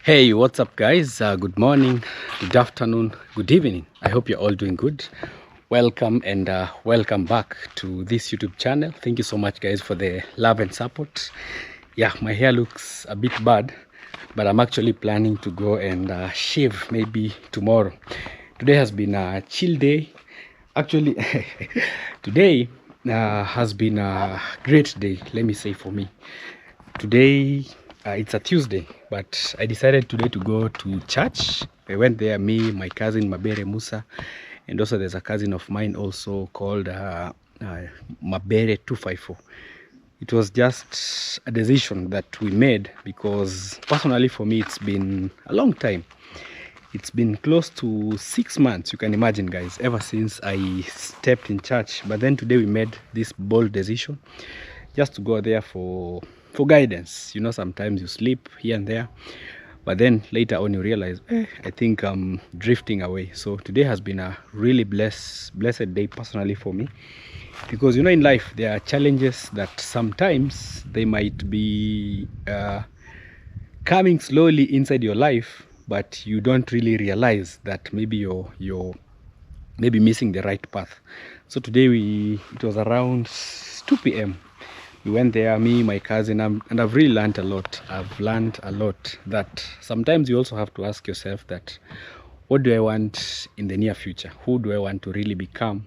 Hey, what's up guys? Good morning, good afternoon, good evening. I hope you're all doing good. Welcome and welcome back to this YouTube channel. Thank you so much guys for the love and support. Yeah, my hair looks a bit bad, but I'm actually planning to go and shave maybe tomorrow. Today has been a chill day. Actually, today has been a great day, let me say, for me. Today it's a Tuesday, but I decided today to go to church. I went there, me, my cousin Mabere Musa, and also there's a cousin of mine also called Mabere 254. It was just a decision that we made because personally for me it's been a long time. It's been close to 6 months, you can imagine guys, ever since I stepped in church. But then today we made this bold decision just to go there for guidance. You know, sometimes you sleep here and there, but then later on you realize, I think I'm drifting away. So today has been a really blessed day personally for me, because you know, in life there are challenges that sometimes they might be coming slowly inside your life, but you don't really realize that maybe you're maybe missing the right path. So today it was around 2 p.m. we went there, me, my cousin, and I've really learned a lot. I've learned a lot that sometimes you also have to ask yourself that, what do I want in the near future? Who do I want to really become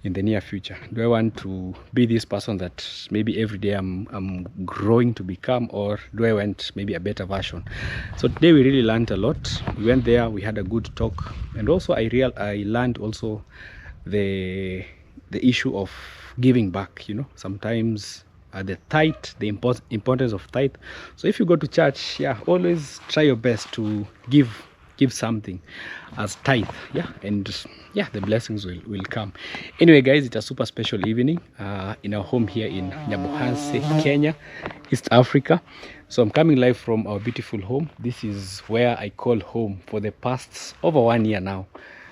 in the near future? Do I want to be this person that maybe every day I'm growing to become, or do I want maybe a better version? So today we really learned a lot. We went there, we had a good talk, and also I learned also the issue of giving back. You know, sometimes the tithe, the importance of tithe. So if you go to church, yeah, always try your best to give something as tithe, yeah, and yeah, the blessings will come. Anyway guys, it's a super special evening in our home here in Nyamuhanse, Kenya, East Africa. So I'm coming live from our beautiful home. This is where I call home for the past over 1 year now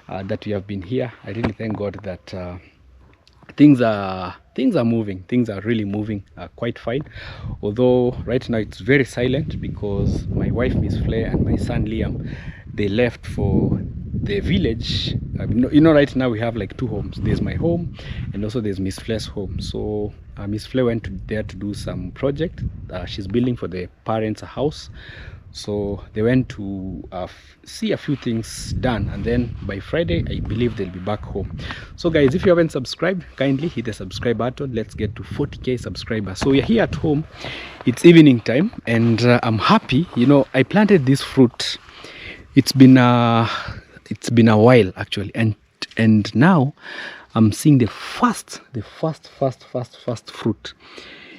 that we have been here. I really thank God that things are moving. Things are really moving quite fine, although right now it's very silent because my wife Miss Flair and my son Liam, they left for the village. You know, right now we have like 2 homes. There's my home and also there's Miss Flair's home. So Miss Flair went there to do some project. She's building for the parents a house. So they went to see a few things done, and then by Friday I believe they'll be back home. So guys, if you haven't subscribed, kindly hit the subscribe button. Let's get to 40k subscribers. So we're here at home, it's evening time, and I'm happy. You know, I planted this fruit. It's been a while actually, and now I'm seeing the first fruit.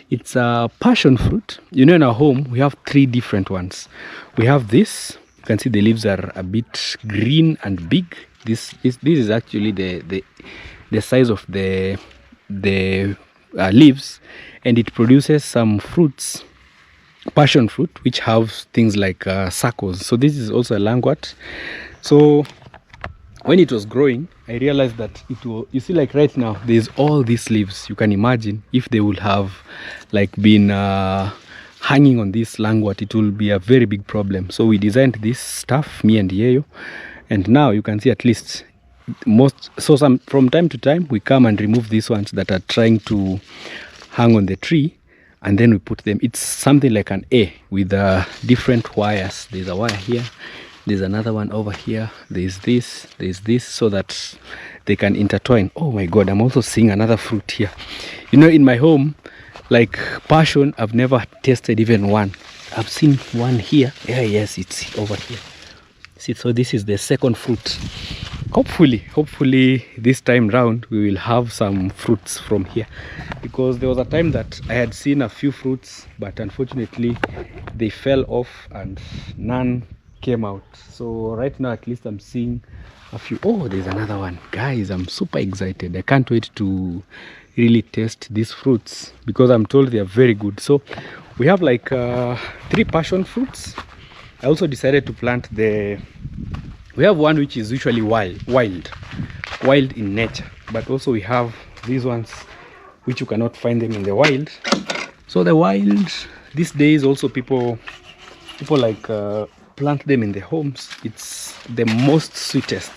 It's a passion fruit. You know, in our home we have 3 different ones. We have this, you can see the leaves are a bit green and big. This is actually the size of the leaves, and it produces some fruits, passion fruit, which have things like circles. So this is also a language. So when it was growing, I realized that it will, you see, like right now there's all these leaves. You can imagine if they would have like been hanging on this language, it will be a very big problem. So we designed this stuff, me and Yeyo, and now you can see at least from time to time we come and remove these ones that are trying to hang on the tree, and then we put them. It's something like an A with different wires. There's a wire here, there's another one over here, there's this, so that they can intertwine. Oh my God, I'm also seeing another fruit here. You know, in my home, like passion, I've never tasted even one. I've seen one here. Yeah, yes, it's over here. See, so this is the second fruit. Hopefully this time round we will have some fruits from here, because there was a time that I had seen a few fruits, but unfortunately they fell off and none came out. So right now at least I'm seeing a few. Oh, there's another one. Guys, I'm super excited. I can't wait to really taste these fruits, because I'm told they are very good. So we have like 3 passion fruits. I also decided to plant we have one which is usually wild in nature, but also we have these ones which you cannot find them in the wild. So the wild these days, also people like plant them in the homes, it's the most sweetest.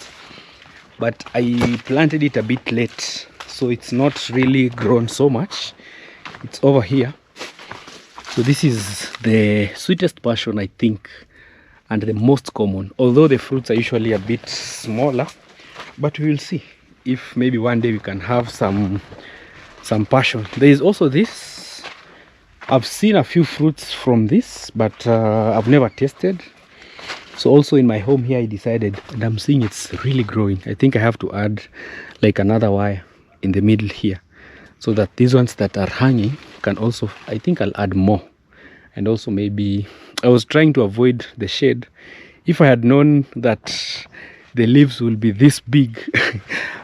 But I planted it a bit late, so it's not really grown so much. It's over here. So this is the sweetest passion, I think, and the most common, although the fruits are usually a bit smaller. But we will see if maybe one day we can have some passion. There is also this. I've seen a few fruits from this, but I've never tasted. So also in my home here, I decided, and I'm seeing it's really growing. I think I have to add like another wire in the middle here, so that these ones that are hanging can also, I think I'll add more. And also maybe, I was trying to avoid the shade. If I had known that the leaves will be this big,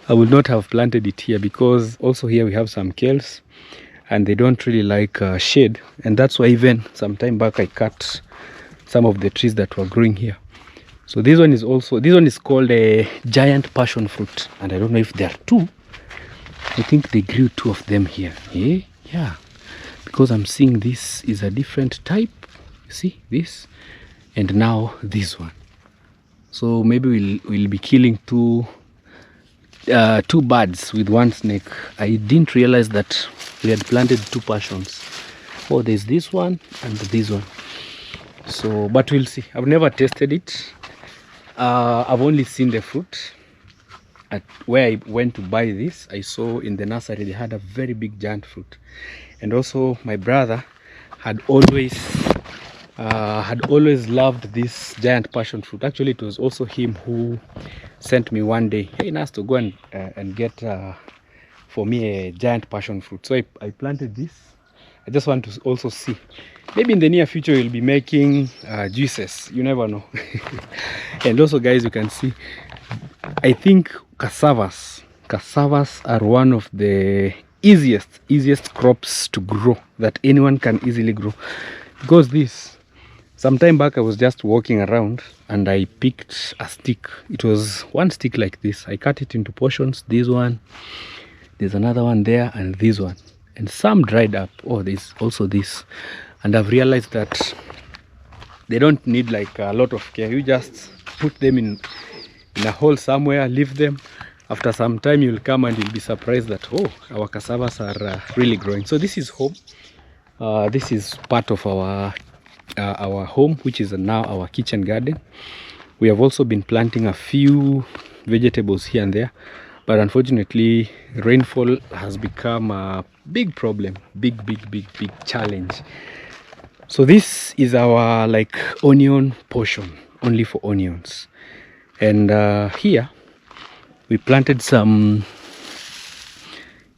I would not have planted it here, because also here we have some kales and they don't really like shade. And that's why even some time back I cut some of the trees that were growing here. So this one is also, this one is called a giant passion fruit, and I don't know if there are two. I think they grew two of them here. Yeah, because I'm seeing this is a different type. You see this, and now this one. So maybe we'll be killing two birds with one snake. I didn't realize that we had planted two passions. Oh, there's this one and this one. So, but we'll see. I've never tasted it. I've only seen the fruit. At where I went to buy this, I saw in the nursery they had a very big giant fruit. And also my brother had always loved this giant passion fruit. Actually, it was also him who sent me one day, hey Nasto, go and get for me a giant passion fruit. So I planted this. I just want to also see, maybe in the near future we'll be making juices. You never know. And also, guys, you can see, I think cassavas are one of the easiest crops to grow, that anyone can easily grow. Because this, some time back I was just walking around and I picked a stick. It was one stick like this. I cut it into portions. This one, there's another one there, and this one, and some dried up. Oh, there's also this. And I've realized that they don't need like a lot of care. You just put them in a hole somewhere, leave them. After some time you'll come and you'll be surprised that, oh, our cassavas are really growing. So this is home. This is part of our home, which is now our kitchen garden. We have also been planting a few vegetables here and there, but unfortunately rainfall has become a big problem, big challenge. So this is our like onion portion, only for onions. And here we planted some.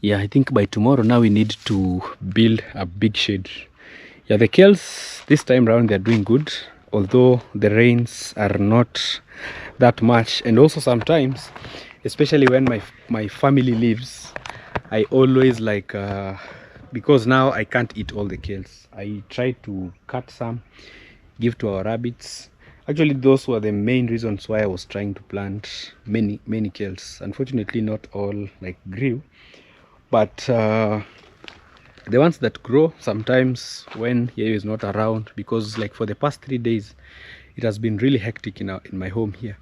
Yeah, I think by tomorrow now we need to build a big shade. Yeah, the kales this time around they're doing good, although the rains are not that much. And also sometimes, especially when my family leaves, I always like because now I can't eat all the kales. I try to cut some, give to our rabbits. Actually, those were the main reasons why I was trying to plant many kales. Unfortunately, not all like grew, but the ones that grow, sometimes when Yayo is not around, because like for the past 3 days it has been really hectic in my home here.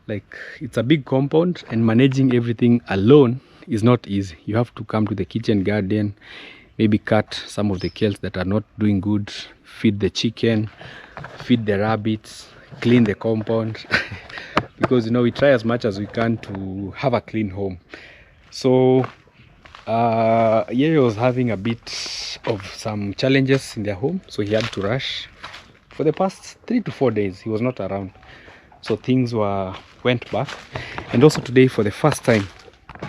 Like, it's a big compound and managing everything alone is not easy. You have to come to the kitchen garden, maybe cut some of the kales that are not doing good, feed the chicken, feed the rabbits, clean the compound. Because, you know, we try as much as we can to have a clean home. So Yayo was having a bit of some challenges in their home, so he had to rush. For the past 3 to 4 days he was not around, so things went back. And also today, for the first time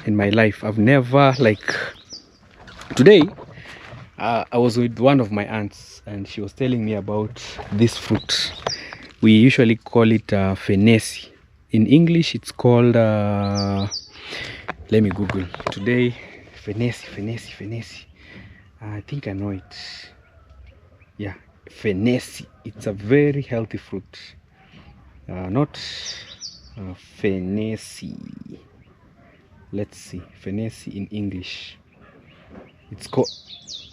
in my life, I've never today I was with one of my aunts and she was telling me about this fruit. We usually call it fenesi. In English it's called let me Google today. Fenesi. I think I know it. Yeah, fenesi. It's a very healthy fruit. Not fenesi. Let's see, fenesi in English. It's called,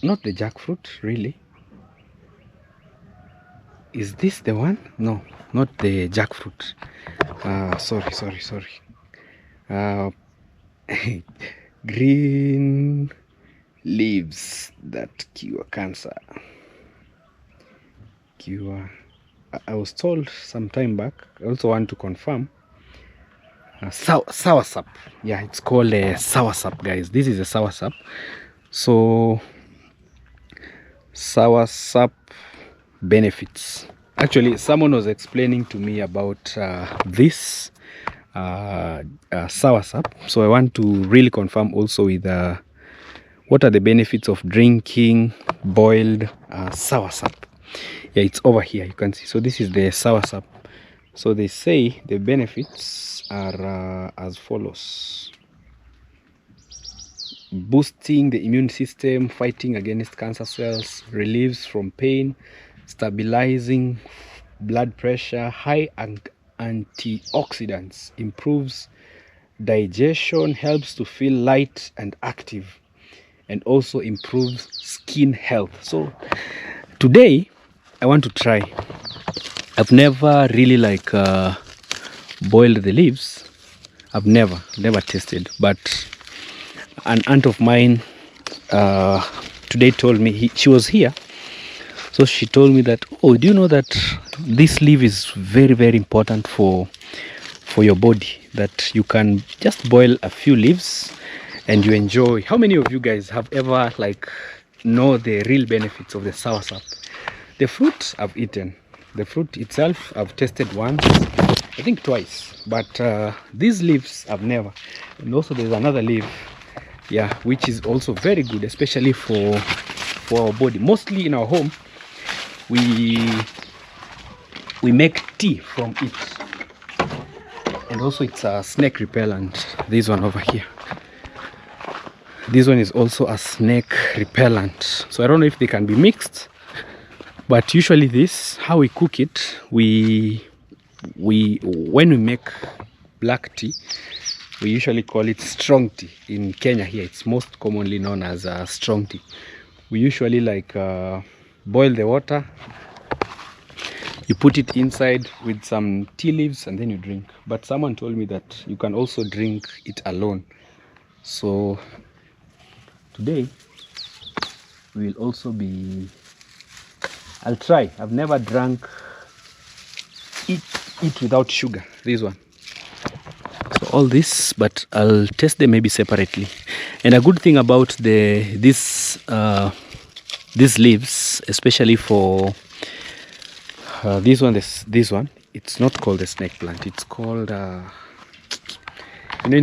not the jackfruit, really. Is this the one? No, not the jackfruit. Sorry. Green leaves that cure cancer. I was told some time back. I also want to confirm. Soursop. Yeah, it's called a soursop, guys. This is a soursop. So soursop benefits. Actually, someone was explaining to me about this soursop. So I want to really confirm also with what are the benefits of drinking boiled soursop. Yeah, it's over here, you can see. So this is the soursop. So they say the benefits are as follows: boosting the immune system, fighting against cancer cells, relieves from pain, stabilizing blood pressure, high antioxidants, improves digestion, helps to feel light and active, and also improves skin health. So today I want to try. I've never really boiled the leaves. I've never tasted, but an aunt of mine today told me, she was here, so she told me that, oh, do you know that this leaf is very, very important for your body, that you can just boil a few leaves and you enjoy. How many of you guys have ever know the real benefits of the soursop? The fruit I've eaten. The fruit itself I've tasted once, I think twice, but these leaves I've never. And also there's another leaf, yeah, which is also very good, especially for our body. Mostly in our home we make tea from it, and also it's a snake repellent. This one over here, this one is also a snake repellent. So I don't know if they can be mixed, but usually this, how we cook it, when we make black tea, we usually call it strong tea. In Kenya here, it's most commonly known as strong tea. We usually boil the water, you put it inside with some tea leaves, and then you drink. But someone told me that you can also drink it alone. So today we will also be, I'll try. I've never drank it without sugar, this one. So all this, but I'll test them maybe separately. And a good thing about these leaves, especially for this one, it's not called the snake plant. It's called in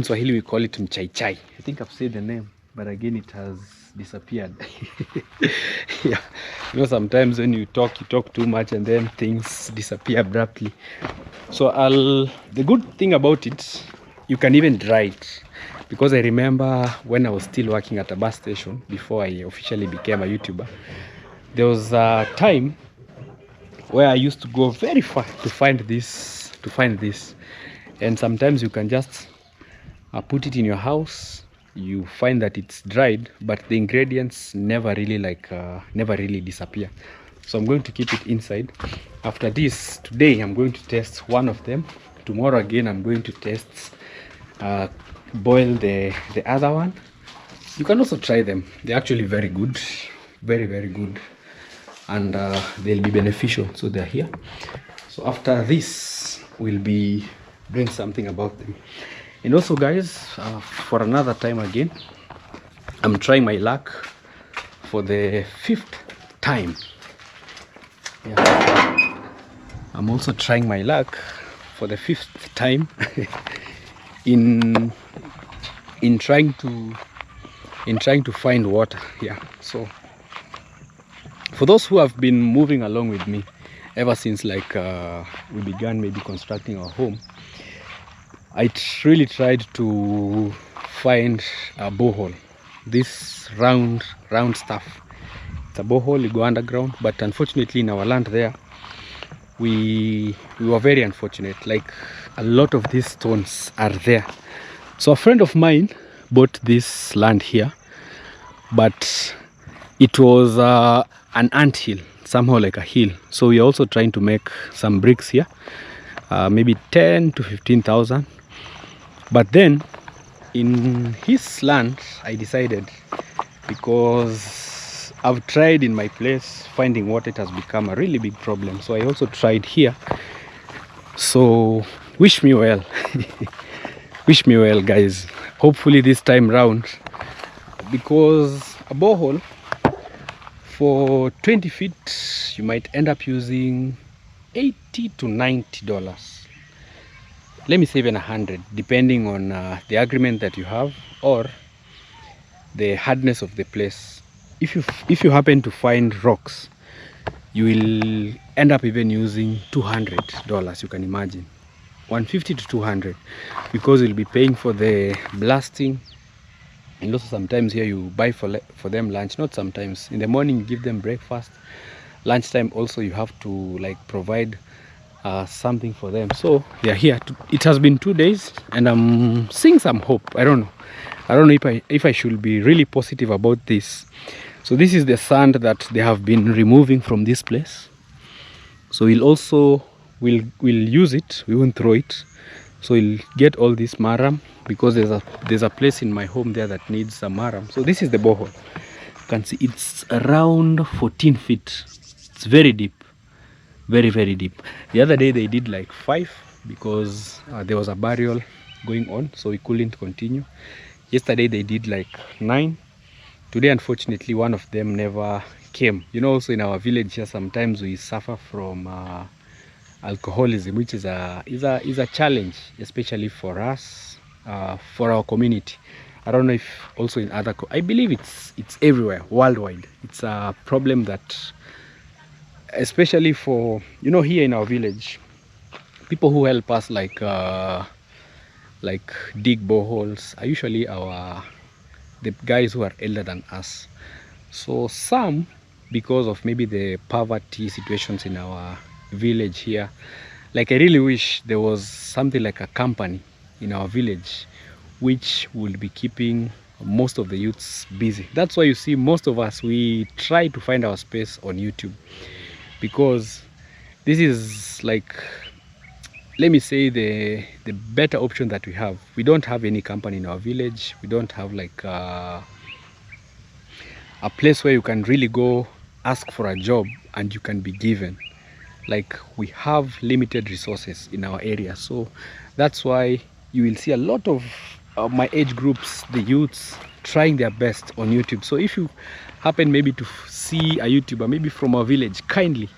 Swahili we call it mchaichai. I think I've said the name, but again it has disappeared. Yeah, sometimes when you talk too much and then things disappear abruptly. So the good thing about it, you can even dry it, because I remember when I was still working at a bus station before I officially became a YouTuber, there was a time where I used to go very far to find this, and sometimes you can just put it in your house. You find that it's dried, but the ingredients never really disappear. So I'm going to keep it inside. After this, today I'm going to test one of them. Tomorrow again I'm going to test boil the other one. You can also try them. They're actually very good, very, very good, and they'll be beneficial. So they're here. So after this we'll be doing something about them. And also guys, for another time again, I'm trying my luck for the 5th time. Yeah. I'm also trying my luck for the 5th time in trying to find water. Yeah. So for those who have been moving along with me ever since we began maybe constructing our home, I really tried to find a borehole. This round stuff. It's a borehole, you go underground, but unfortunately in our land there, we were very unfortunate. A lot of these stones are there. So a friend of mine bought this land here, but it was an anthill. somehow like a hill. So we are also trying to make some bricks here, maybe 10 to 15,000. But then in his land, I decided, because I've tried in my place finding water, it has become a really big problem. So I also tried here. So wish me well. Wish me well, guys. Hopefully this time round, because a borehole for 20 feet you might end up using $80 to $90. Let me say even 100, depending on the agreement that you have or the hardness of the place. If you happen to find rocks, you will end up even using $200. You can imagine, 150 to 200, because you'll be paying for the blasting. And also sometimes here you buy for them lunch. Not sometimes, in the morning you give them breakfast, lunchtime also you have to like provide something for them. So they are here. It has been 2 days and I'm seeing some hope. I don't know if I should be really positive about this. So this is the sand that they have been removing from this place. So we'll use it, we won't throw it. So we'll get all this maram, because there's a place in my home there that needs some maram. So this is the borehole. You can see it's around 14 feet. It's very deep, very, very deep. The other day they did like 5 because there was a burial going on, so we couldn't continue. Yesterday they did like 9. Today unfortunately one of them never came. You know, also in our village here sometimes we suffer from alcoholism, which is a challenge, especially for us, for our community. I don't know if also in other I believe it's everywhere, worldwide. It's a problem that, especially for, you know, here in our village, people who help us like dig boreholes are usually the guys who are elder than us. So some, because of maybe the poverty situations in our village here, like I really wish there was something like a company in our village which will be keeping most of the youths busy. That's why you see most of us, we try to find our space on YouTube, because this is like, let me say, the better option that we have. We don't have any company in our village. We don't have like a place where you can really go ask for a job and you can be given. Like, we have limited resources in our area. So that's why you will see a lot of my age groups, the youths, trying their best on YouTube. So if you happen maybe to see a YouTuber maybe from our village, kindly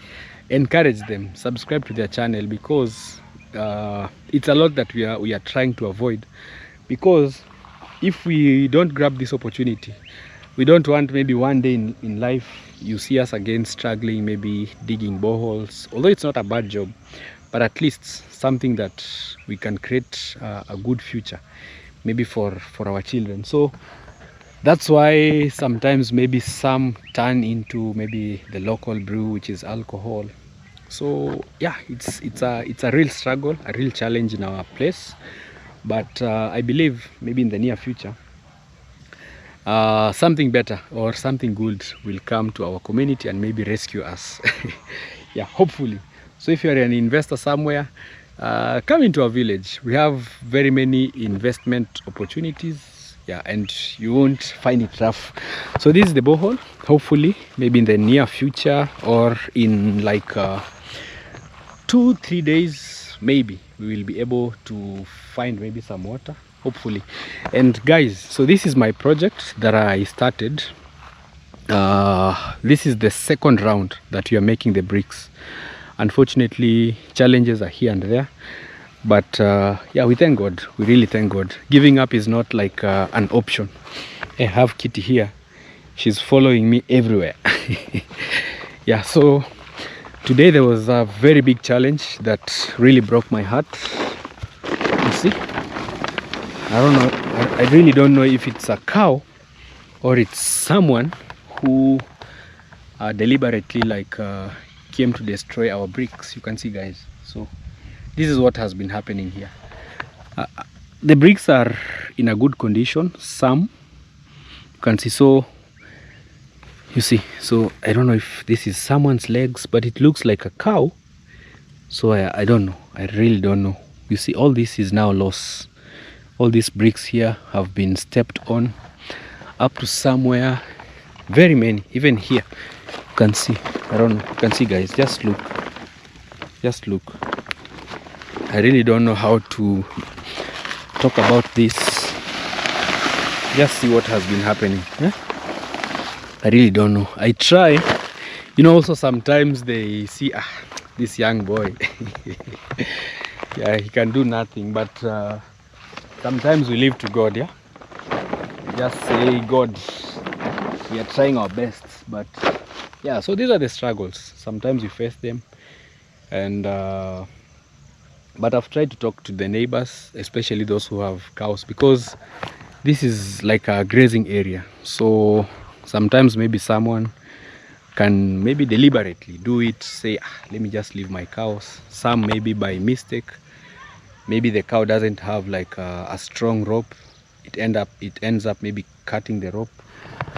encourage them, subscribe to their channel, because it's a lot that we are trying to avoid. Because if we don't grab this opportunity, we don't want maybe one day in life you see us again struggling, maybe digging boreholes. Although it's not a bad job, but at least something that we can create a good future, maybe for our children. So that's why sometimes maybe some turn into maybe the local brew, which is alcohol. So yeah, it's a real struggle, a real challenge in our place. But I believe maybe in the near future something better or something good will come to our community and maybe rescue us. Yeah, hopefully. So if you're an investor somewhere, come into our village. We have very many investment opportunities, yeah, and you won't find it rough. So this is the borehole. Hopefully maybe in the near future, or in like 2-3 days, maybe we will be able to find maybe some water, hopefully. And guys, so this is my project that I started. This is the second round that we are making the bricks. Unfortunately, challenges are here and there, but yeah, we thank God. We really thank God. Giving up is not like an option. I have Kitty here. She's following me everywhere. Yeah, so today there was a very big challenge that really broke my heart. You see, I don't know, I really don't know if it's a cow or it's someone who deliberately like came to destroy our bricks. You can see, guys. So this is what has been happening here. The bricks are in a good condition, some you can see. So You see, so I don't know if this is someone's legs, but it looks like a cow. So I don't know. I really don't know. You see, all this is now lost. All these bricks here have been stepped on up to somewhere. Very many, even here. You can see. I don't know. You can see, guys. Just look. Just look. I really don't know how to talk about this. Just see what has been happening. Yeah? I really don't know. I try. You know, also sometimes they see this young boy. Yeah, he can do nothing. But sometimes we leave to God. Yeah. Just say, God, we are trying our best. But yeah, so these are the struggles. Sometimes we face them. And but I've tried to talk to the neighbors, especially those who have cows, because this is like a grazing area. So sometimes maybe someone can maybe deliberately do it, say, let me just leave my cows. Some maybe by mistake. Maybe the cow doesn't have like a strong rope. It ends up maybe cutting the rope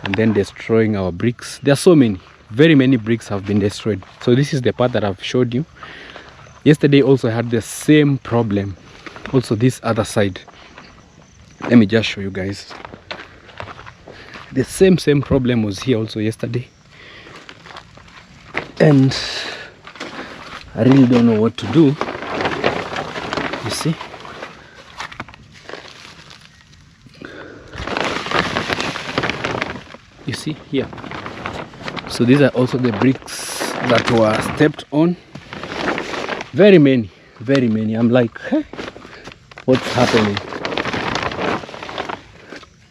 and then destroying our bricks. There are so many, very many bricks have been destroyed. So this is the part that I've showed you. Yesterday also I had the same problem. Also this other side. Let me just show you guys. The same problem was here also yesterday. And I really don't know what to do. You see? You see here. So these are also the bricks that were stepped on. Very many. I'm like, hey, what's happening?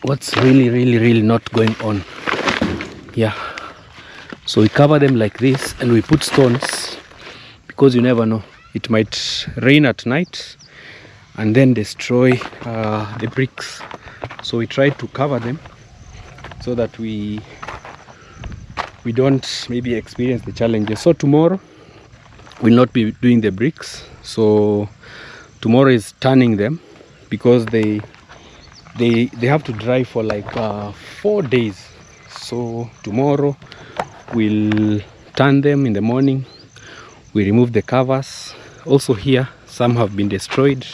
What's really not going on? Yeah. So we cover them like this and we put stones, because you never know. It might rain at night and then destroy the bricks. So we try to cover them so that we don't maybe experience the challenges. So tomorrow we'll not be doing the bricks. So tomorrow is turning them, because they have to dry for like 4 days. So tomorrow we'll turn them in the morning. We remove the covers. Also here some have been destroyed.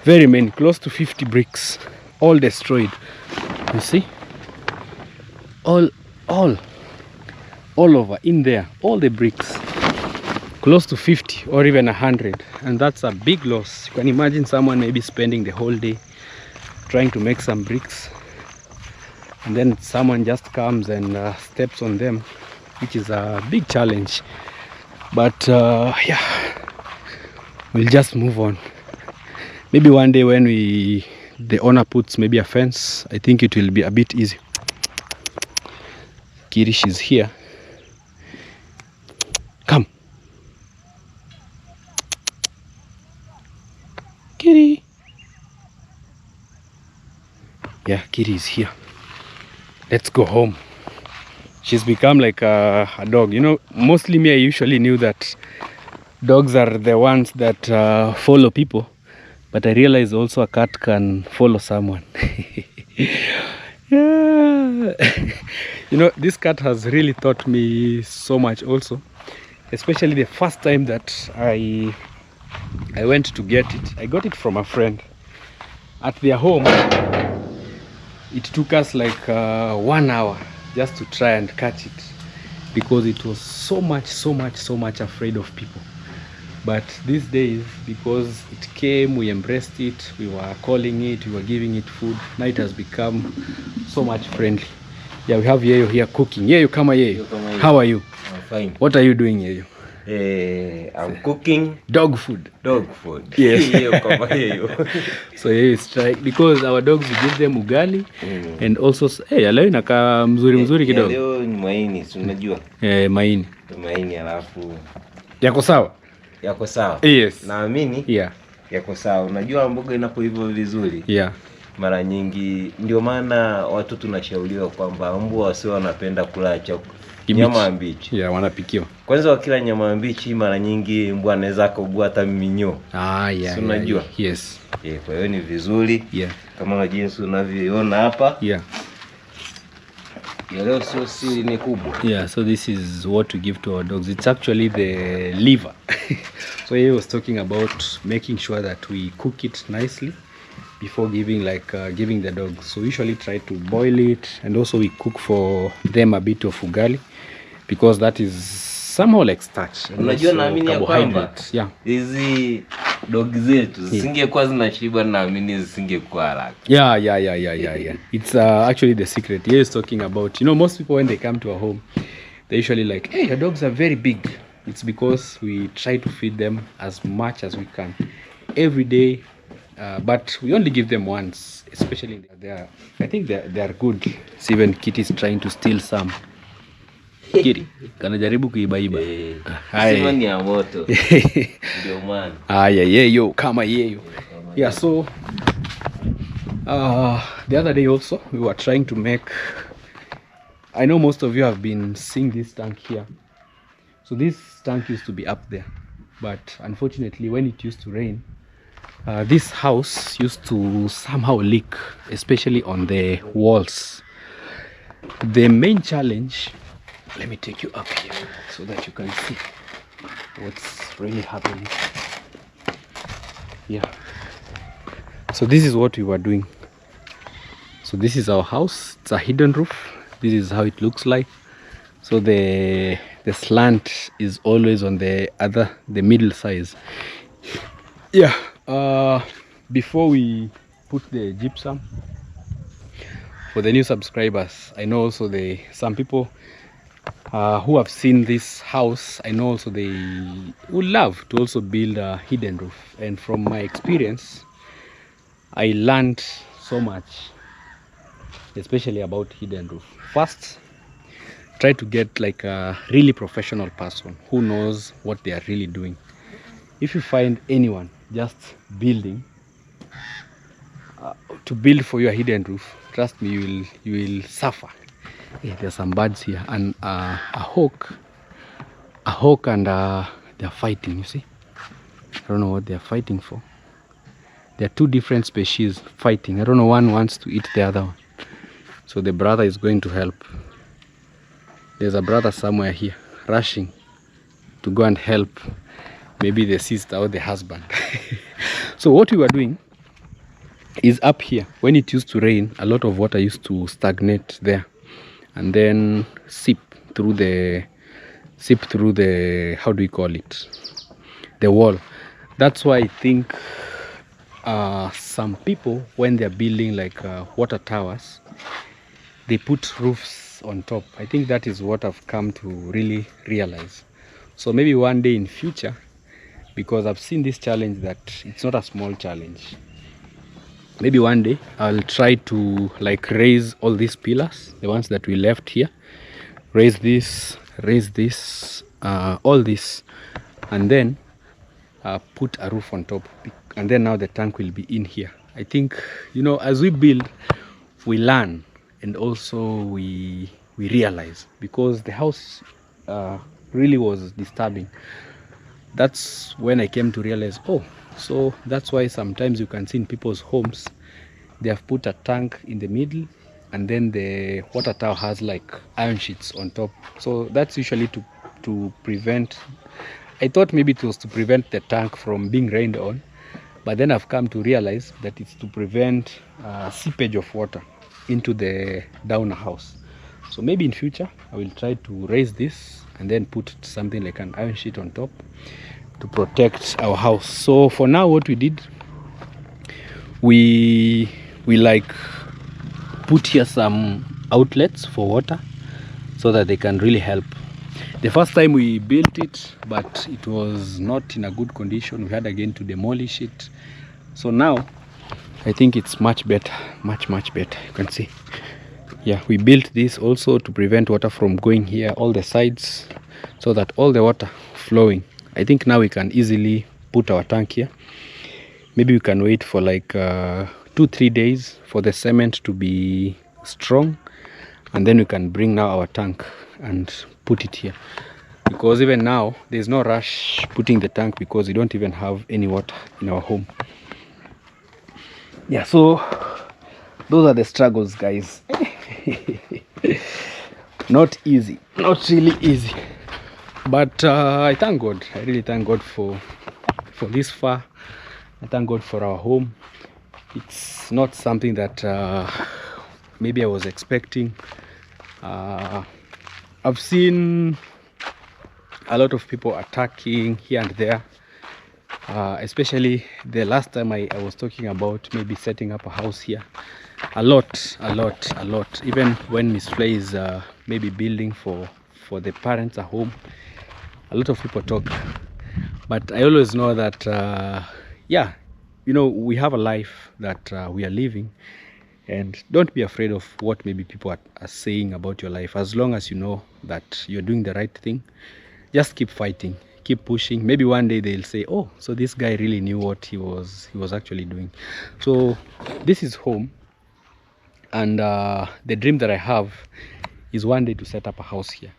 Very many, close to 50 bricks, all destroyed. You see, all over in there, all the bricks, close to 50 or even 100, and that's a big loss. You can imagine someone maybe spending the whole day trying to make some bricks, and then someone just comes and steps on them, which is a big challenge. But yeah, we'll just move on. Maybe one day when the owner puts maybe a fence, I think it will be a bit easy. Kirish is here. Come. Kitty. Yeah, Kitty is here. Let's go home. She's become like a dog. You know, mostly me, I usually knew that dogs are the ones that follow people. But I realize also a cat can follow someone. Yeah. You know, this cat has really taught me so much also. Especially the first time that I went to get it. I got it from a friend. At their home, it took us like 1 hour just to try and catch it, because it was so much afraid of people. But these days, because it came, we embraced it, we were calling it, we were giving it food. Now it has become so much friendly. Yeah, we have Yeyo here cooking. Yeyo, come here. How are you? I'm fine. What are you doing, Yeyo? I'm cooking dog food. Yes. So Yeyo is trying, because our dogs, we give them ugali and also leo inakaa mzuri kidogo. Leo ni maini, unajua? Maini alafu yako sawa? Yako sawa. Yes. Naamini. Yeah. Yako sawa. Unajua mboga inapoiva vizuri. Yeah. Mara nyingi ndio maana watu tunashauriwa kwamba mbwa wasio wanapenda kula nyama mbichi. Yeah, wanapikiwa. Kwanza wakila nyama mbichi mara nyingi mbwa anaweza kuugua hata minyoo. Yeah. So unajua? Yes. Kwa hiyo ni vizuri. Yeah. Kama jinsi unavyoona hapa. Yeah. Ya leo sio siri, ni kubwa. Yeah, so this is what we give to our dogs. It's actually the liver. So he was talking about making sure that we cook it nicely before giving giving the dogs. So we usually try to boil it, and also we cook for them a bit of ugali, because that is somehow like starch. Unajua naamini ya kwamba hizi dog zetu zisingekuwa zinashiba, naamini zisingekuwa haraka. Yeah. It's actually the secret. He is talking about, most people when they come to our home, they usually like, hey, your dogs are very big. It's because we try to feed them as much as we can every day, but we only give them once, especially I think they are good. See, even Kitty is trying to steal some. Kitty kanajaribu kuibaiba. Sema ni ya moto. Ndio maana. Yeyo kama yeyo. Yeah, so the other day also we were trying to make, I know most of you have been seeing this tank here. So this tank used to be up there, but unfortunately when it used to rain, this house used to somehow leak, especially on the walls. The main challenge, let me take you up here so that you can see what's really happening. Yeah, so this is what we were doing. So this is our house. It's a hidden roof. This is how it looks like. So the slant is always on the middle size. Yeah, before we put the gypsum, for the new subscribers, I know also some people who have seen this house, I know also they would love to also build a hidden roof. And from my experience, I learned so much, especially about hidden roof. First, try to get like a really professional person who knows what they are really doing. If you find anyone just building to build for your hidden roof, trust me, you will suffer. Yeah, there's some birds here, and a hawk and they're fighting. You see, I don't know what they're fighting for. They're two different species fighting. I don't know, one wants to eat the other one, so the brother is going to help. There's a brother somewhere here rushing to go and help maybe the sister or the husband. So what we were doing is, up here when it used to rain, a lot of water used to stagnate there and then seep through the how do we call it, the wall. That's why I think some people, when they're building like water towers, they put roofs on top. I think that is what I've come to really realize. So maybe one day in future, because I've seen this challenge that it's not a small challenge, maybe one day I'll try to like raise all these pillars, the ones that we left here, raise this, all this, and then put a roof on top, and then now the tank will be in here. I think, as we build, we learn, and also we realize, because the house really was disturbing. That's when I came to realize, so that's why sometimes you can see in people's homes they have put a tank in the middle, and then the water tower has like iron sheets on top. So that's usually to prevent, I thought maybe it was to prevent the tank from being rained on, but then I've come to realize that it's to prevent seepage of water into the downer house. So maybe in future I will try to raise this and then put something like an iron sheet on top to protect our house. So for now, what we did, we like put here some outlets for water so that they can really help. The first time we built it, but it was not in a good condition. We had again to demolish it. So now I think it's much better, much better. You can see, yeah, we built this also to prevent water from going here all the sides, so that all the water flowing. I think now we can easily put our tank here. Maybe we can wait for like 2-3 days for the cement to be strong, and then we can bring now our tank and put it here, because even now there's no rush putting the tank because we don't even have any water in our home. Yeah, so those are the struggles, guys. Not easy, not really easy, but I thank God. I really thank God for this far. I thank God for our home. It's not something that maybe I was expecting. I've seen a lot of people attacking here and there, especially the last time I was talking about maybe setting up a house here. A lot. Even when Miss Flay is maybe building for the parents a home, a lot of people talk. But I always know that yeah, you know, we have a life that we are living, and don't be afraid of what maybe people are saying about your life. As long as you know that you're doing the right thing, just keep fighting, keep pushing. Maybe one day they'll say, oh, so this guy really knew what he was actually doing. So this is home, and the dream that I have is one day to set up a house here.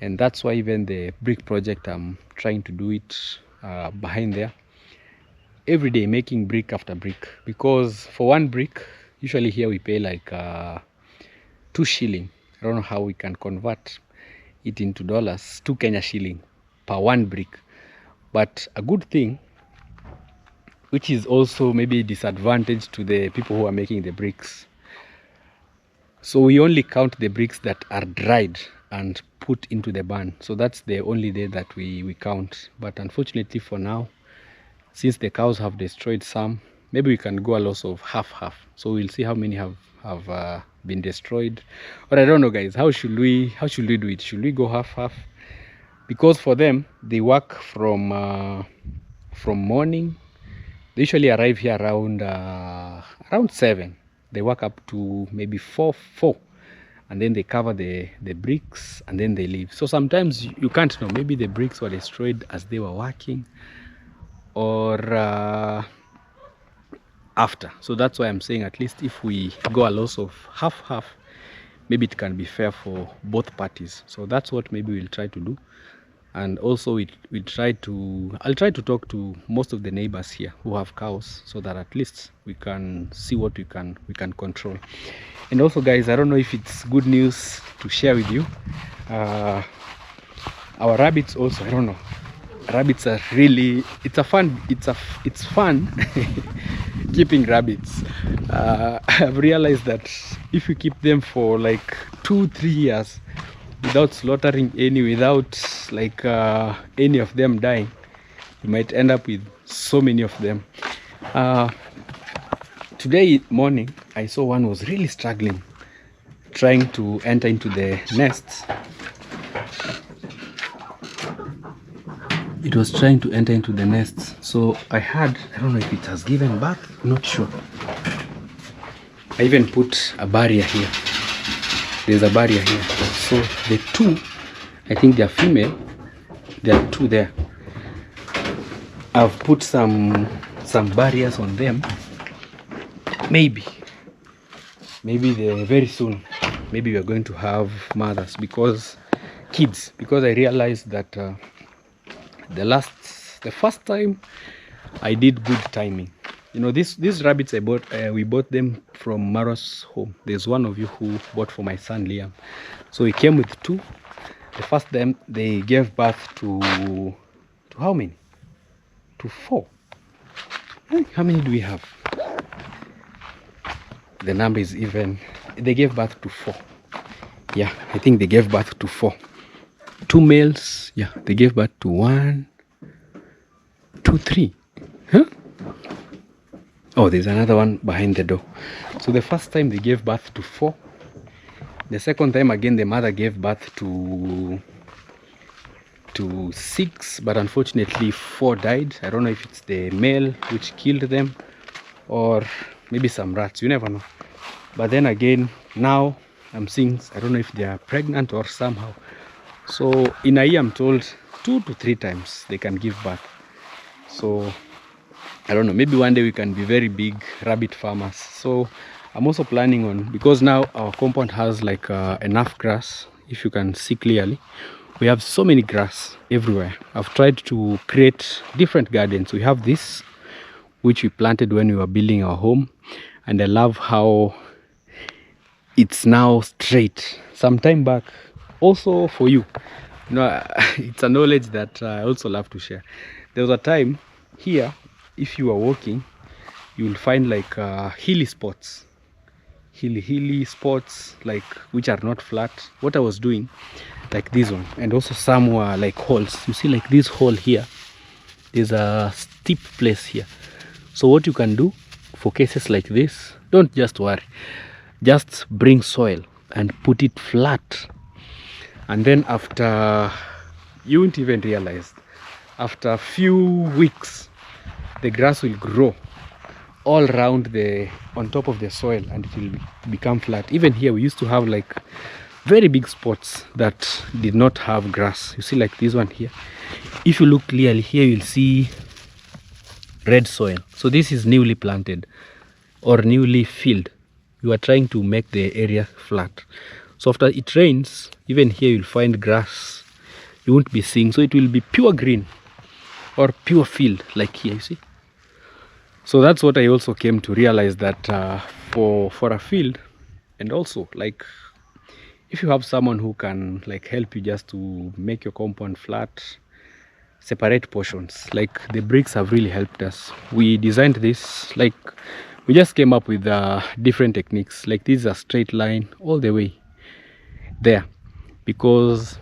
And that's why even the brick project, I'm trying to do it behind there every day, making brick after brick, because for one brick usually here we pay like 2 shilling. I don't know how we can convert it into dollars, 2 Kenya shilling per one brick. But a good thing, which is also maybe disadvantage to the people who are making the bricks, so we only count the bricks that are dried and put into the barn. So that's the only day that we count. But unfortunately for now, since the cows have destroyed some, maybe we can go a loss of half. So we'll see how many have been destroyed. But I don't know, guys, how should we do it? Should we go half? Because for them, they work from morning. They usually arrive here around 7. They work up to maybe 4, and then they cover the bricks, and then they leave. So sometimes you can't know, maybe the bricks were destroyed as they were working, or after. So that's why I'm saying, at least if we go a loss of half, maybe it can be fair for both parties. So that's what maybe we'll try to do. And also I'll try to talk to most of the neighbors here who have cows, so that at least we can see what we can control. And also, guys, I don't know if it's good news to share with you, our rabbits also, I don't know, rabbits are really, it's fun keeping rabbits. I've realized that if you keep them for like 2-3 years without slaughtering any, without like any of them dying, you might end up with so many of them. Today morning I saw one was really struggling, trying to enter into the nests. It was trying to enter into the nests. So I don't know if it has given birth, not sure. I even put a barrier here. There's a barrier here. So the 2, I think they're female. There are 2 there. I've put some barriers on them. Maybe very soon, maybe we are going to have mothers, because I realized that the first time I did good timing. You know, these rabbits I bought, we bought them from Maro's home. There's one of you who bought for my son Liam. So he came with 2. The first time they gave birth to how many? To 4. How many do we have? The number is even. They gave birth to 4. Yeah, I think they gave birth to 4. 2 males. Yeah, they gave birth to 1, 2, 3. Huh? Oh, there's another one behind the door. So the first time they gave birth to 4. The second time again, the mother gave birth to 6, but unfortunately 4 died. I don't know if it's the male which killed them, or maybe some rats, you never know. But then again, now I'm seeing, I don't know if they are pregnant or somehow. So in a year, I'm told 2 to 3 times they can give birth. So I don't know, maybe one day we can be very big rabbit farmers. So I'm also planning on, because now our compound has like enough grass. If you can see clearly, we have so many grass everywhere. I've tried to create different gardens. We have this, which we planted when we were building our home, and I love how it's now straight. Some time back also for you, it's a knowledge that I also love to share. There was a time here, if you are walking, you will find like hilly spots, hilly spots, like which are not flat. What I was doing, like this one, and also some were like holes. You see, like this hole here, there's a steep place here. So what you can do for cases like this, don't just worry, just bring soil and put it flat, and then after, you won't even realize, after a few weeks the grass will grow all around on top of the soil, and it will become flat. Even here we used to have like very big spots that did not have grass. You see, like this one here, if you look clearly here, you'll see red soil. So this is newly planted or newly filled. You are trying to make the area flat. So after it rains, even here you'll find grass you won't be seeing, so it will be pure green or pure field, like here, you see. So that's what I also came to realize, that for a field, and also like if you have someone who can like help you just to make your compound flat, separate portions, like the bricks have really helped us. We designed this, like we just came up with different techniques. Like this is a straight line all the way there, because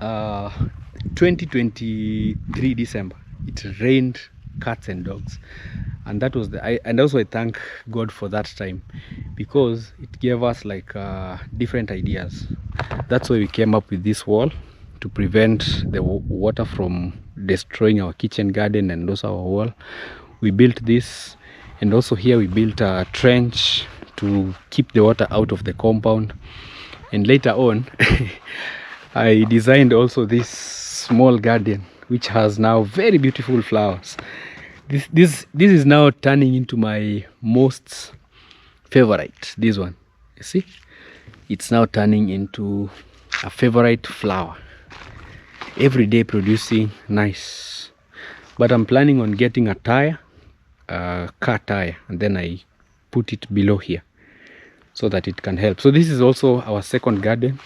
2023 December it rained cats and dogs, and that was and also I thank God for that time, because it gave us like different ideas. That's why we came up with this wall to prevent the water from destroying our kitchen garden and also our wall. We built this, and also here we built a trench to keep the water out of the compound. And later on I designed also this small garden which has now very beautiful flowers. This is now turning into my most favorite. This one, you see, it's now turning into a favorite flower, every day producing nice. But I'm planning on getting a tire, car tire, and then I put it below here so that it can help. So this is also our second garden.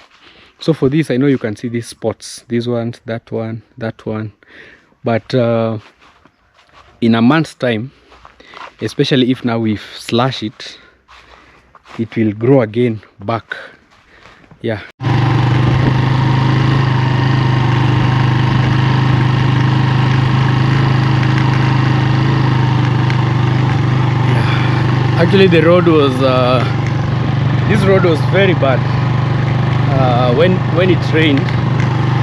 So for this, I know you can see these spots, these ones, that one, but in a month's time, especially if now we slash it, it will grow again back. Yeah. Actually, the road was this road was very bad when it rained,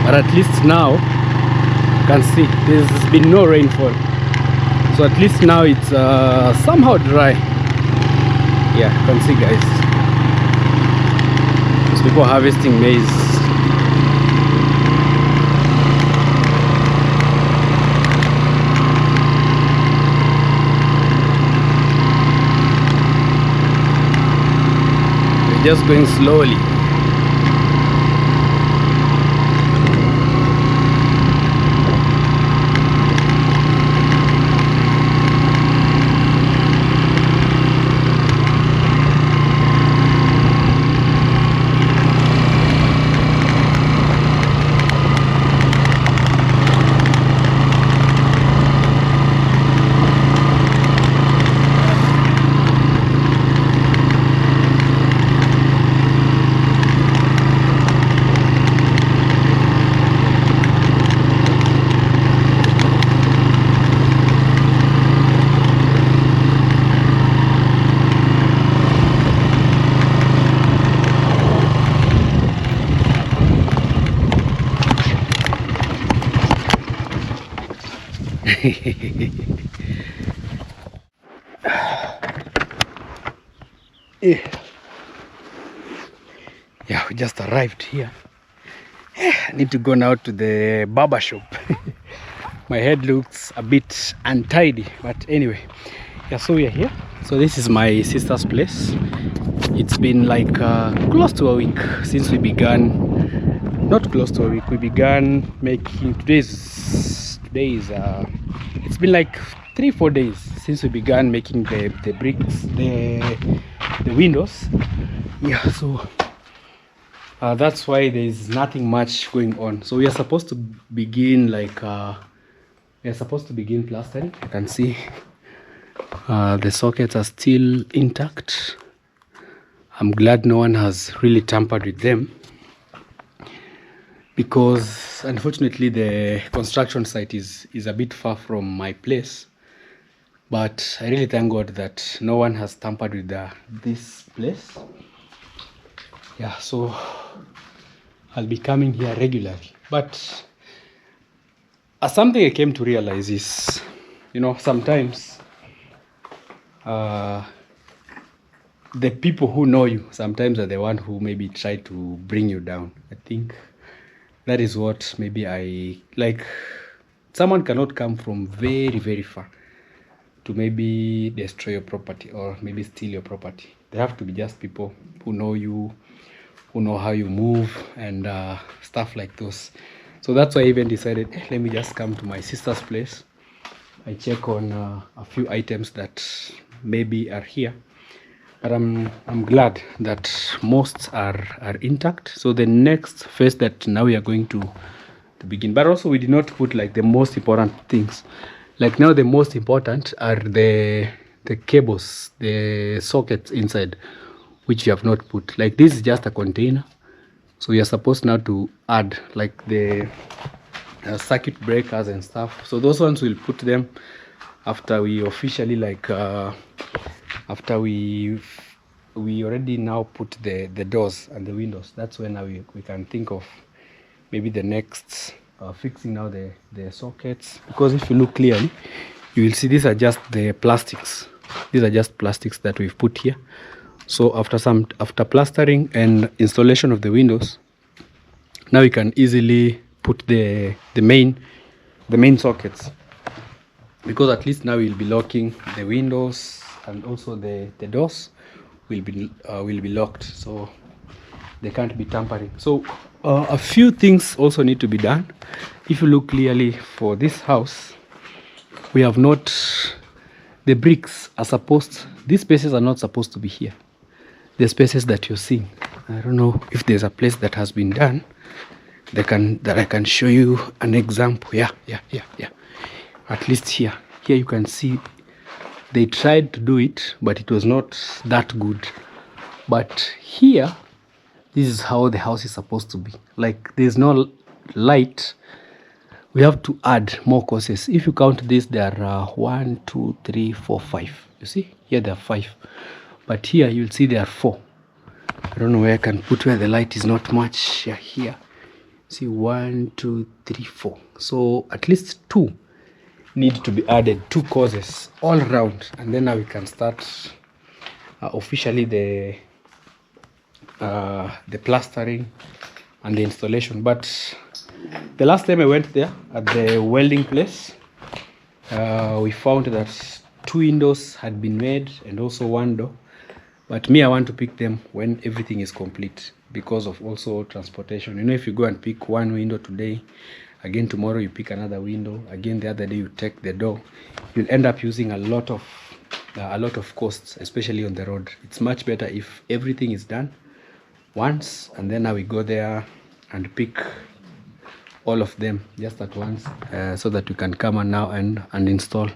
but at least now you can see there's been no rainfall, so at least now it's somehow dry. Yeah, you can see, guys, those people harvesting maize. Just going slowly. Yeah, we just arrived here. I need to go now to the barber shop. My head looks a bit untidy, but anyway, yeah, so we are here. So this is my sister's place. It's been like close to a week since we began, not close to a week, we began making, today is it's been like 3-4 days since we began making the bricks, the windows. Yeah, so That's why there is nothing much going on. So we are supposed to begin plastering. You can see the sockets are still intact. I'm glad no one has really tampered with them, because unfortunately the construction site is a bit far from my place. But I really thank God that no one has tampered with this place. Yeah, so I'll be coming here regularly. But something I came to realize is, sometimes the people who know you sometimes are the one who maybe try to bring you down. I think that is what maybe I like. Someone cannot come from very, very far to maybe destroy your property or maybe steal your property. They have to be just people who know you, who know how you move and stuff like those. So that's why I even decided, let me just come to my sister's place. I check on a few items that maybe are here, but I'm glad that most are intact. So the next phase that now we are going to begin, but also we did not put like the most important things. Like now the most important are the cables, the sockets inside, which you have not put. Like this is just a container, so you're supposed now to add like the circuit breakers and stuff. So those ones we'll put them after we officially after we already now put the doors and the windows. That's when now we can think of maybe the next fixing now the sockets, because if you look clearly you will see these are just the plastics. These are just plastics that we've put here. So after plastering and installation of the windows, now we can easily put the main sockets, because at least now we'll be locking the windows and also the doors will be locked, so they can't be tampering. So a few things also need to be done. If you look clearly for this house, we have not, the bricks are supposed, these spaces are not supposed to be here. The spaces that you're seeing, I don't know if there's a place that has been done that I can show you an example. Yeah. At least here you can see they tried to do it, but it was not that good. But here, this is how the house is supposed to be. Like there's no light, we have to add more courses. If you count this, there are 1 2 3 4 5. You see here there are 5, but here you'll see there are 4. I don't know where I can put where the light is not much. Yeah, here see 1 2 3 4. So at least 2 need to be added, 2 courses all around, and then now we can start officially the plastering and the installation. But the last time I went there at the welding place, we found that 2 windows had been made and also 1 door, but me, I want to pick them when everything is complete, because of also transportation. If you go and pick 1 window today, again tomorrow you pick another window, again the other day you take the door, you'll end up using a lot of costs, especially on the road. It's much better if everything is done once, and then now we go there and pick all of them just at once, so that we can come on now and install.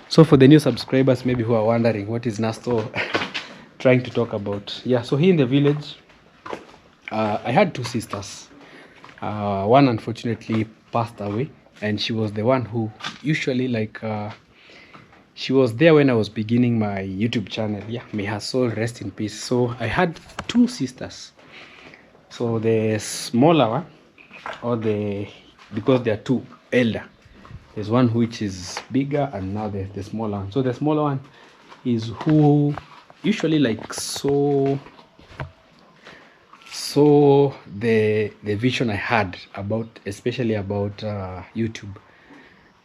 So for the new subscribers maybe who are wondering what is Nasto trying to talk about, yeah, so here in the village, I had 2 sisters. One unfortunately passed away, and she was the one who usually she was there when I was beginning my YouTube channel. Yeah, may her soul rest in peace. So I had 2 sisters. So the smaller one, because there are 2 elder, there's one which is bigger, and now there's the smaller one. So the smaller one is who usually so the vision I had about, especially about YouTube,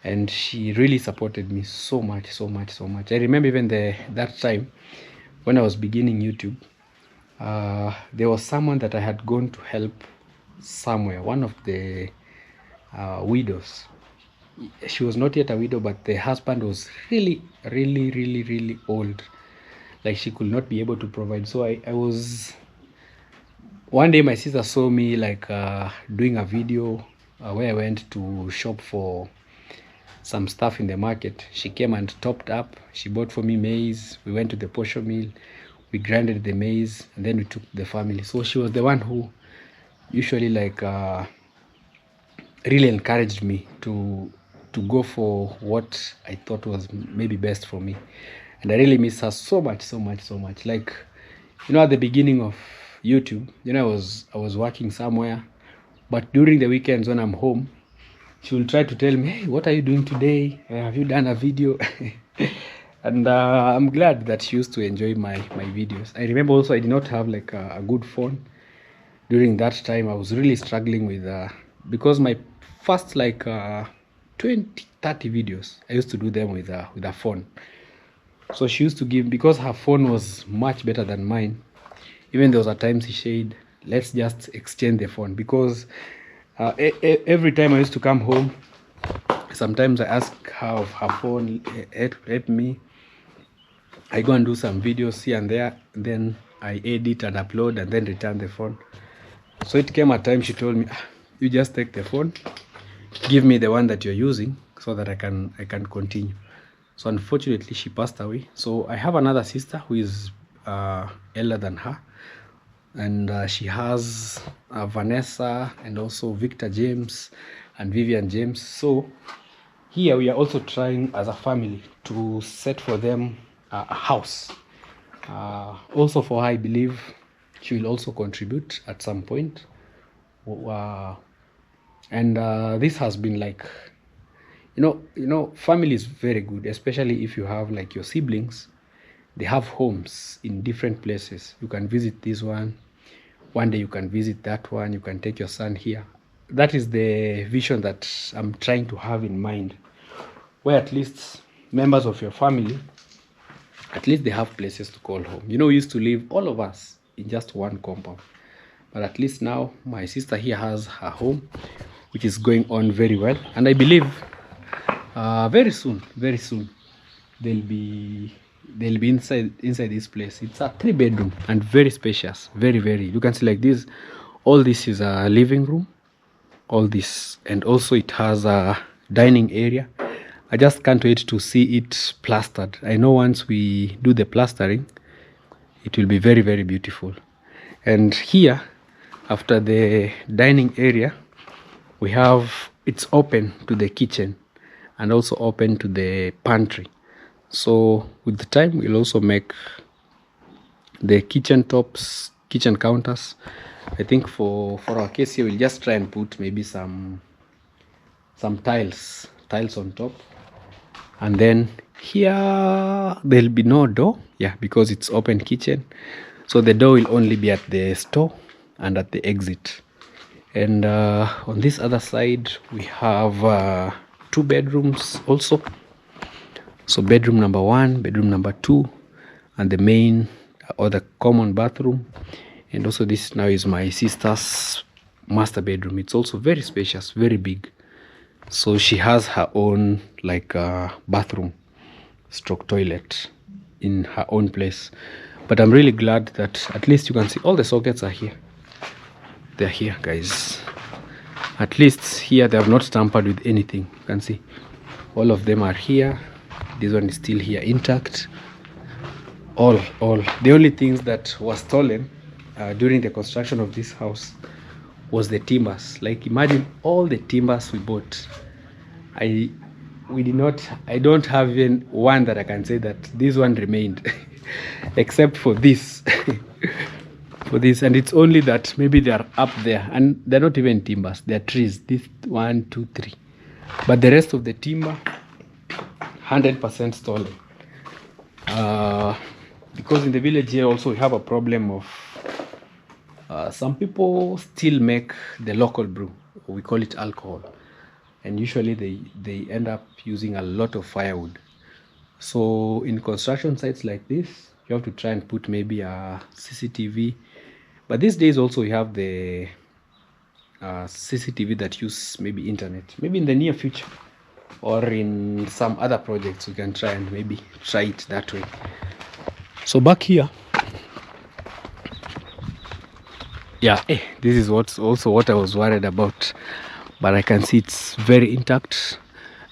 and she really supported me so much. I remember even that time when I was beginning YouTube, there was someone that I had gone to help somewhere, one of the widows. She was not yet a widow, but the husband was really old, like she could not be able to provide. So I was one day my sister saw me like doing a video where I went to shop for some stuff in the market. She came and topped up. She bought for me maize. We went to the posho mill, we grinded the maize, and then we took the family. So she was the one who usually like really encouraged me to go for what I thought was maybe best for me. And I really miss her so much. Like, you know, at the beginning of YouTube, you know, I was working somewhere, but during the weekends when I'm home, she will try to tell me, hey, what are you doing today? Have you done a video? And I'm glad that she used to enjoy my videos. I remember also I did not have like a good phone during that time. I was really struggling with because my first like 20-30 videos I used to do them with a phone. So she used to give, because her phone was much better than mine. Even there was a time she said, let's just exchange the phone, because every time I used to come home, sometimes I ask her of her phone, help me. I go and do some videos here and there, then I edit and upload and then return the phone. So it came a time she told me, you just take the phone, give me the one that you're using so that I can continue. So unfortunately she passed away. So I have another sister who is elder than her, and she has Vanessa and also Victor James and Vivian James. So here we are also trying as a family to set for them a house. Also for her, I believe she will also contribute at some point. And this has been like, you know, family is very good, especially if you have like your siblings. They have homes in different places. You can visit this one day, you can visit that one, you can take your son here. That is the vision that I'm trying to have in mind, where at least members of your family, at least they have places to call home. You know, we used to live, all of us, in just one compound, but at least now my sister here has her home, which is going on very well. And I believe very soon they'll be inside this place. It's a 3-bedroom and very spacious, very, you can see like this. All this is a living room, all this, and also it has a dining area. I just can't wait to see it plastered. I know once we do the plastering, it will be very beautiful. And here, after the dining area, we have, it's open to the kitchen and also open to the pantry. So with the time, we'll also make the kitchen tops, kitchen counters. I think for our case here, we'll just try and put maybe some tiles on top. And then here there'll be no door, yeah, because it's open kitchen. So the door will only be at the store and at the exit. And on this other side, we have 2 bedrooms also. So bedroom number 1, bedroom number 2, and the main or the common bathroom. And also this now is my sister's master bedroom. It's also very spacious, very big. So she has her own like bathroom stroke toilet in her own place. But I'm really glad that at least you can see all the sockets are here. They're here, guys. At least here they have not tampered with anything. You can see all of them are here. This one is still here intact. All the only things that were stolen during the construction of this house was the timbers. Like, imagine all the timbers we bought. I don't have even one that I can say that this one remained except for this. For this, and it's only that maybe they are up there, and they're not even timbers, they're trees. This 1, 2, 3, but the rest of the timber 100% stolen. Because in the village here also we have a problem of some people still make the local brew, we call it alcohol, and usually they end up using a lot of firewood. So in construction sites like this, you have to try and put maybe a CCTV. But these days also we have the CCTV that use maybe internet. Maybe in the near future or in some other projects we can try and maybe try it that way. So back here, Yeah, this is what's also what I was worried about, but I can see it's very intact,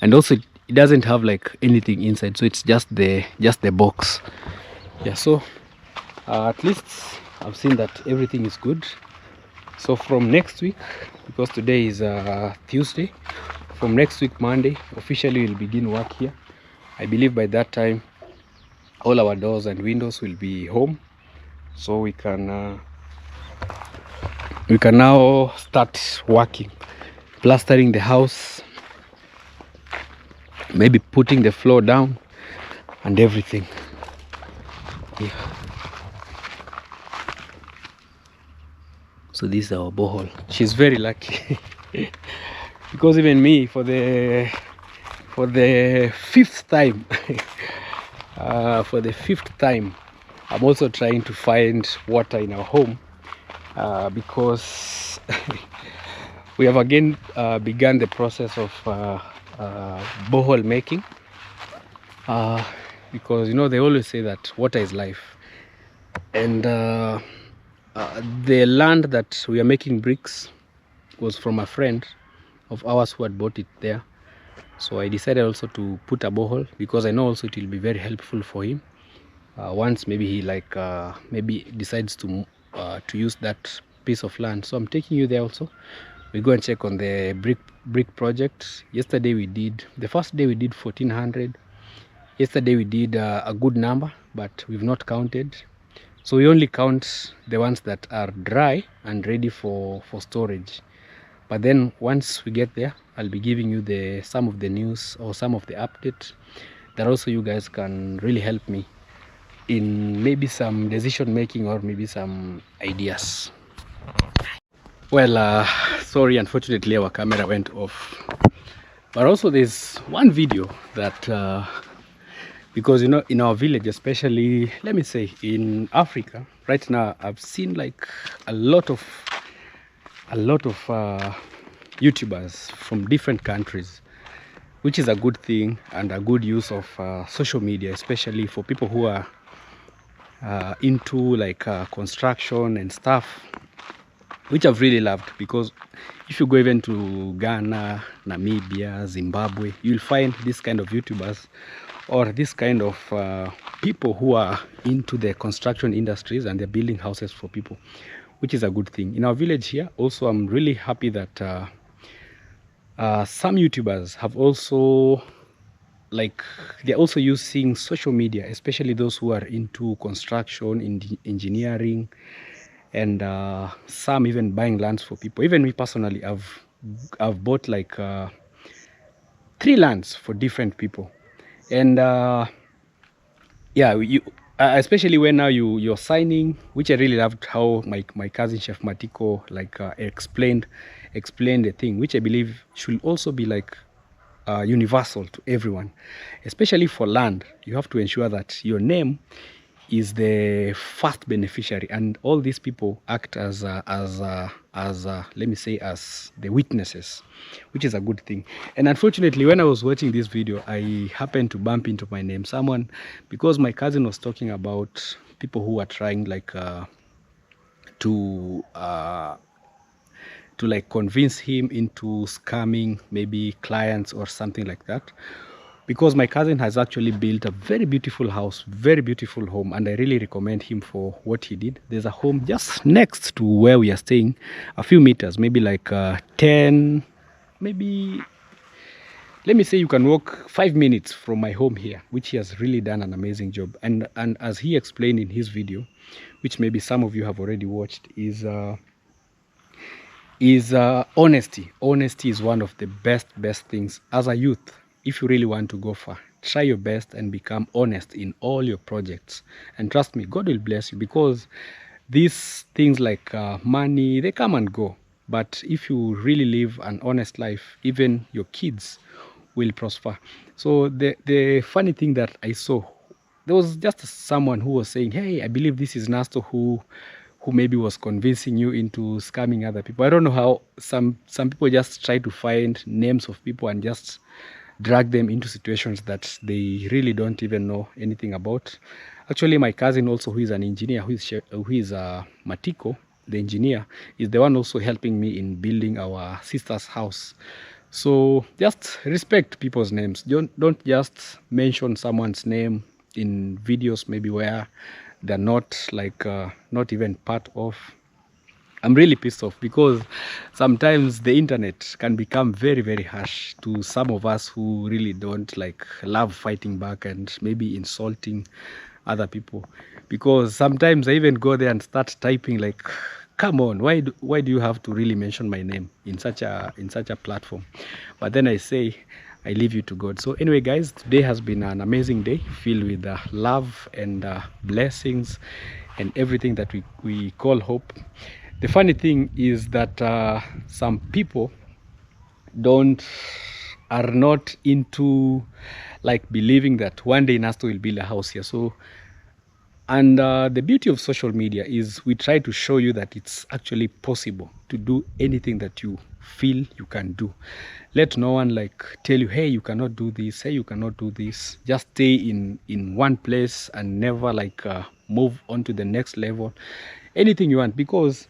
and also it doesn't have like anything inside, so it's just the box. Yeah, so at least I've seen that everything is good. So from next week, because today is Tuesday, from next week Monday officially we'll begin work here. I believe by that time all our doors and windows will be home, so we can now start working, plastering the house, maybe putting the floor down and everything. Yeah. So this is our borehole. She's very lucky because even me, for the fifth time I'm also trying to find water in our home, because we have again begun the process of borehole making, because you know they always say that water is life, and the land that we are making bricks was from a friend of ours who had bought it there. So I decided also to put a borehole, because I know also it will be very helpful for him once maybe he maybe decides to use that piece of land. So I'm taking you there also. We go and check on the brick project. Yesterday we did, the first day we did 1400. Yesterday we did a good number, but we've not counted. So we only count the ones that are dry and ready for storage. But then once we get there, I'll be giving you some of the news or some of the updates that also you guys can really help me in maybe some decision making or maybe some ideas. Well, sorry, unfortunately our camera went off. But also there's one video that because you know in our village, especially let me say in Africa right now, I've seen like a lot of YouTubers from different countries, which is a good thing and a good use of social media, especially for people who are into like construction and stuff, which I've really loved. Because if you go even to Ghana, Namibia, Zimbabwe, you'll find this kind of YouTubers or this kind of people who are into the construction industries and they're building houses for people, which is a good thing. In our village here also, I'm really happy that some YouTubers have also, like, they're also using social media, especially those who are into construction, engineering, and some even buying lands for people. Even me personally, I've bought like 3 lands for different people. And yeah, especially when now you're signing, which I really loved how my cousin Chef Matiko like explained the thing, which I believe should also be like universal to everyone. Especially for land, you have to ensure that your name is the first beneficiary, and all these people act as let me say as the witnesses, which is a good thing. And unfortunately, when I was watching this video, I happened to bump into my name, someone, because my cousin was talking about people who are trying like to like convince him into scamming maybe clients or something like that. Because my cousin has actually built a very beautiful house, very beautiful home, and I really recommend him for what he did. There's a home just next to where we are staying, a few meters, maybe like 10, maybe, let me say you can walk 5 minutes from my home here, which he has really done an amazing job. And as he explained in his video, which maybe some of you have already watched, is honesty. Honesty is one of the best things as a youth. If you really want to go far, try your best and become honest in all your projects, and trust me, God will bless you. Because these things like money, they come and go, but if you really live an honest life, even your kids will prosper. So the funny thing that I saw, there was just someone who was saying, hey, I believe this is Nasto who maybe was convincing you into scamming other people. I don't know how some people just try to find names of people and just drag them into situations that they really don't even know anything about. Actually, my cousin also, who is an engineer, who is Matiko, the engineer, is the one also helping me in building our sister's house. So just respect people's names. Don't just mention someone's name in videos maybe where they're not like not even part of. I'm really pissed off because sometimes the internet can become very, very harsh to some of us who really don't like love fighting back and maybe insulting other people. Because sometimes I even go there and start typing like, come on, why do you have to really mention my name in such a platform? But then I say, I leave you to God. So anyway, guys, today has been an amazing day filled with love and blessings and everything that we call hope. The funny thing is that some people are not into like believing that one day Nasto will build a house here. So, and the beauty of social media is we try to show you that it's actually possible to do anything that you feel you can do. Let no one like tell you, hey, you cannot do this, hey, you cannot do this. Just stay in one place and never like move on to the next level. Anything you want, because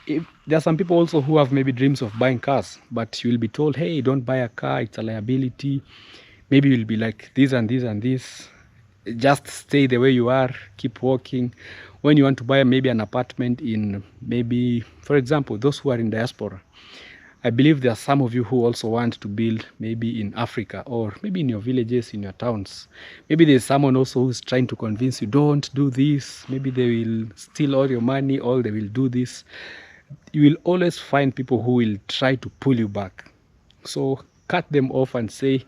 there are some people also who have maybe dreams of buying cars, but you will be told, hey, don't buy a car, it's a liability. Maybe you'll be like this and this and this. Just stay the way you are, keep walking. When you want to buy maybe an apartment in maybe, for example, those who are in diaspora, I believe there are some of you who also want to build maybe in Africa or maybe in your villages, in your towns. Maybe there's someone also who's trying to convince you, don't do this. Maybe they will steal all your money or they will do this. You will always find people who will try to pull you back. So cut them off and say,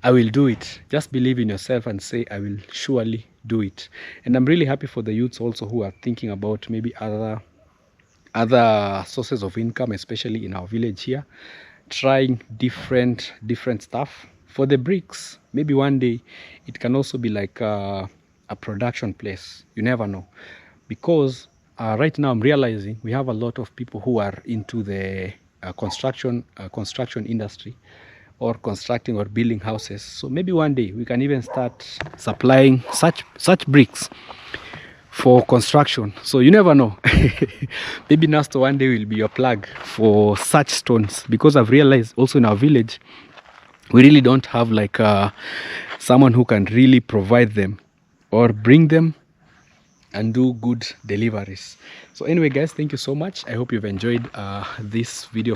I will do it. Just believe in yourself and say, I will surely do it. And I'm really happy for the youths also who are thinking about maybe other sources of income, especially in our village here, trying different stuff. For the bricks, maybe one day it can also be like a production place. You never know, because right now I'm realizing we have a lot of people who are into the construction industry, or constructing or building houses. So maybe one day we can even start supplying such bricks for construction. So you never know. Maybe Nasto one day will be your plug for such stones, because I've realized also in our village we really don't have like someone who can really provide them or bring them and do good deliveries. So anyway, guys, thank you so much. I hope you've enjoyed this video.